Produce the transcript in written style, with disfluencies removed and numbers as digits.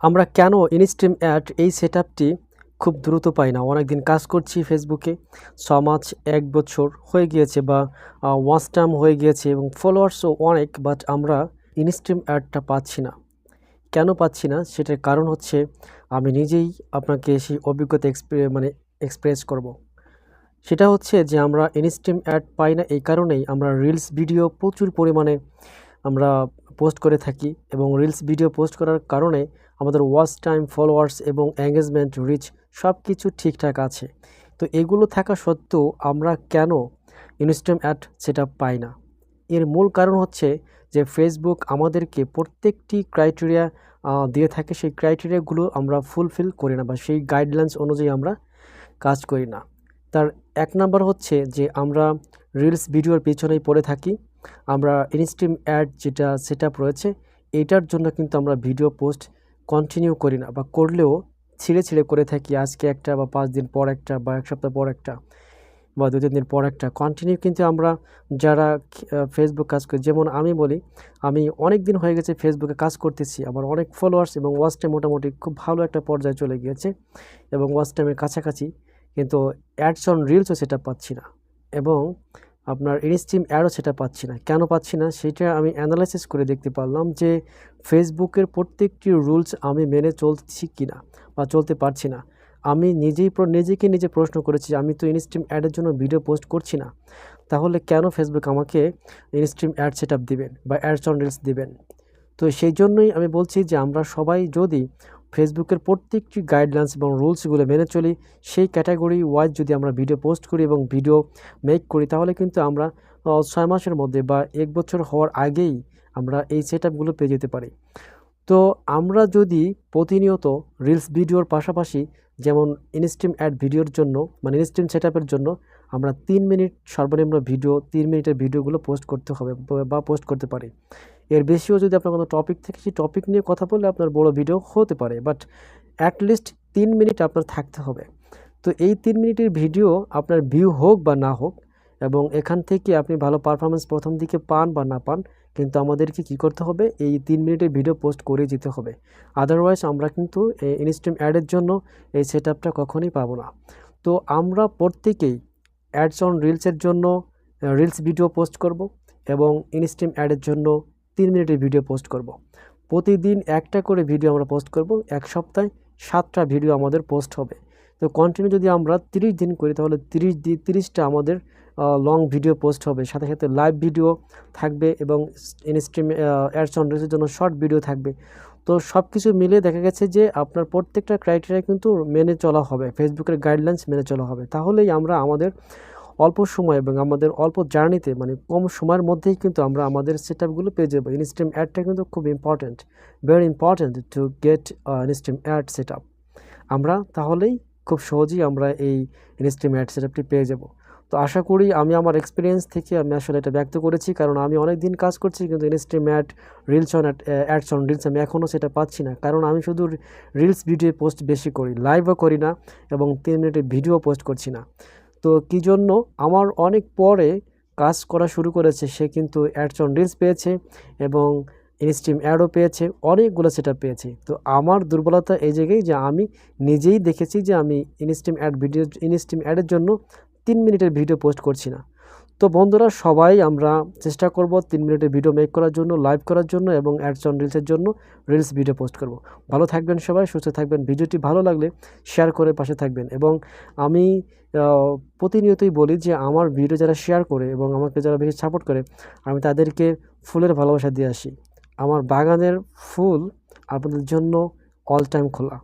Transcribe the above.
আমরা কেন instream add এই সেটআপটি খুব দ্রুত পাই না? অনেকদিন কাজ করছি ফেসবুকে। ৬ মাস ১ বছর হয়ে গিয়েছে বা ওয়াচ টাইম হয়ে গিয়েছে এবং ফলোয়ার্সও অনেক, বাট আমরা ইনস্ট্রিম অ্যাডটা পাচ্ছি না। কেন পাচ্ছি না? সেটার কারণ হচ্ছে আমি নিজেই আপনাকে সেই অভিজ্ঞতা এক্সপ্রেস করব। সেটা হচ্ছে যে আমরা ইনস্ট্রিম অ্যাড পাই না এই কারণেই আমরা রিলস ভিডিও প্রচুর পরিমাণে আমরা পোস্ট করে থাকি এবং রিলস ভিডিও পোস্ট করার কারণে আমাদের ওয়াচ টাইম, ফলোয়ার্স এবং এঙ্গেজমেন্ট, রিচ সব কিছু ঠিকঠাক আছে। তো এগুলো থাকা সত্ত্বেও আমরা কেন ইনস্ট্রিম অ্যাড সেটআপ পাই না? এর মূল কারণ হচ্ছে যে ফেসবুক আমাদেরকে প্রত্যেকটি ক্রাইটেরিয়া দিয়ে থাকে, সেই ক্রাইটেরিয়াগুলো আমরা ফুলফিল করি না বা সেই গাইডলাইন্স অনুযায়ী আমরা কাজ করি না। তার ১ নাম্বার হচ্ছে যে আমরা রিলস ভিডিওর পেছনেই পড়ে থাকি। আমরা ইনস্ট্রিম অ্যাড যেটা সেটআপ রয়েছে এটার জন্য কিন্তু আমরা ভিডিও পোস্ট কন্টিনিউ করি না, বা করলেও ছিঁড়ে করে থাকি। আজকে একটা বা ৫ দিন পর একটা বা ১ সপ্তাহ পর একটা বা ২-৩ দিন পর একটা কন্টিনিউ কিন্তু আমরা যারা ফেসবুক কাজ করি, যেমন আমি বলি, আমি অনেক দিন হয়ে গেছে ফেসবুকে কাজ করতেছি। আমার অনেক ফলোয়ার্স এবং ওয়াচ টাইম মোটামুটি খুব ভালো একটা পর্যায়ে চলে গিয়েছে এবং ওয়াচ টাইমের কাছাকাছি, কিন্তু অ্যাডস অন রিলসও সেটা পাচ্ছি না এবং আপনার ইনস্ট্রিম অ্যাডও সেটা পাচ্ছি না। কেন পাচ্ছি না সেটা আমি অ্যানালাইসিস করে দেখতে পারলাম যে ফেসবুকের প্রত্যেকটি রুলস আমি মেনে চলছি কিনা বা চলতে পারছি না। আমি নিজেকে নিজে প্রশ্ন করেছি, আমি তো ইনস্ট্রিম অ্যাডের জন্য ভিডিও পোস্ট করছি না। তাহলে কেন ফেসবুক আমাকে ইনস্ট্রিম অ্যাড সেটআপ দিবেন বা অ্যাডস অন রিলস দিবেন? তো সেই জন্যই আমি বলছি যে আমরা সবাই যদি ফেসবুকের প্রত্যেকটি গাইডলাইন্স এবং রুলসগুলো মেনে চলি, সেই ক্যাটাগরি ওয়াইজ যদি আমরা ভিডিও পোস্ট করি এবং ভিডিও মেক করি, তাহলে কিন্তু আমরা ৬ মাসের মধ্যে বা ১ বছর হওয়ার আগেই আমরা এই সেটআপগুলো পেয়ে যেতে পারি। তো আমরা যদি প্রতিনিয়ত রিলস ভিডিওর পাশাপাশি, যেমন ইনস্ট্রিম অ্যাড ভিডিওর জন্য মানে ইনস্ট্রিম সেটআপের জন্য আমরা ৩ মিনিট সর্বনিম্ন ভিডিও, ৩ মিনিটের ভিডিওগুলো পোস্ট করতে হবে বা পোস্ট করতে পারি। এর বেশিও যদি আপনার কোনো টপিক থাকে, সেই টপিক নিয়ে কথা বললে আপনার বড় ভিডিও হতে পারে, বাট অ্যাট লিস্ট ৩ মিনিট আপনার থাকতে হবে। তো এই ৩ মিনিটের ভিডিও আপনার ভিউ হোক বা না হোক, এবং এখান থেকে আপনি ভালো পারফরমেন্স প্রথম দিকে পান বা না পান, কিন্তু আমাদেরকে কি করতে হবে? এই ৩ মিনিটের ভিডিও পোস্ট করে যেতে হবে। আদারওয়াইজ আমরা কিন্তু এই ইনস্ট্রিম অ্যাডের জন্য এই সেটআপটা কখনোই পাবো না। তো আমরা প্রত্যেকেই অ্যাডস অন রিলসের জন্য রিলস ভিডিও পোস্ট করব এবং ইনস্ট্রিম অ্যাডের জন্য ৩ মিনিটের ভিডিও পোস্ট করব। প্রতিদিন একটা করে ভিডিও আমরা পোস্ট করব। ১ সপ্তাহে ৭টা ভিডিও আমাদের পোস্ট হবে। তো কন্টিনিউ যদি আমরা ৩০ দিন করি, তাহলে ৩০টা আমাদের লং ভিডিও পোস্ট হবে। সাথে সাথে লাইভ ভিডিও থাকবে এবং ইনস্ট্রিম অ্যাডস অন রিলসের জন্য শর্ট ভিডিও থাকবে। তো সব কিছু মিলিয়ে দেখা গেছে যে আপনার প্রত্যেকটা ক্রাইটেরিয়া কিন্তু মেনে চলা হবে, ফেসবুকের গাইডলাইন্স মেনে চলা হবে। তাহলেই আমরা আমাদের অল্প সময় এবং আমাদের অল্প জার্নিতে, মানে কম সময়ের মধ্যেই কিন্তু আমরা আমাদের সেটআপগুলো পেয়ে যাবো। ইনস্ট্রিম অ্যাডটা কিন্তু খুব important, very important to get instream add setup. আমরা তাহলেই খুব সহজেই আমরা এই ইনস্ট্রিম অ্যাড সেটআপটি পেয়ে যাব। তো আশা করি আমি আমার এক্সপিরিয়েন্স থেকে আমি আসলে এটা ব্যক্ত করেছি, কারণ আমি অনেক দিন কাজ করছি কিন্তু instream add, reels on ads on reels আমি এখনও সেটা পাচ্ছি না, কারণ আমি শুধু রিলস ভিডিও পোস্ট বেশি করি, লাইভও করি না এবং ৩ মিনিটের ভিডিও পোস্ট করছি না। তো কী জন্য আমার অনেক পরে কাজ করা শুরু করেছে, সে কিন্তু অ্যাডস অন রিলস পেয়েছে এবং ইনস্ট্রিম অ্যাডও পেয়েছে, অনেকগুলো সেটআপ পেয়েছে। তো আমার দুর্বলতা এই জায়গায় যে আমি নিজেই দেখেছি যে আমি ইনস্ট্রিম অ্যাডের জন্য ৩ মিনিটের ভিডিও পোস্ট করছি না। তো বন্ধুরা, সবাই আমরা চেষ্টা করব ৩ মিনিটের ভিডিও মেক করার জন্য, লাইভ করার জন্য এবং অ্যাডস অন রিলসের জন্য রিলস ভিডিও পোস্ট করব। ভালো থাকবেন সবাই, সুস্থ থাকবেন। ভিডিওটি ভালো লাগলে শেয়ার করে পাশে থাকবেন এবং আমি প্রতিনিয়তই বলি যে আমার ভিডিও যারা শেয়ার করে এবং আমাকে যারা বেশি সাপোর্ট করে, আমি তাদেরকে ফুলের ভালোবাসা দিয়ে আসি। আমার বাগানের ফুল আপনাদের জন্য অল টাইম খোলা।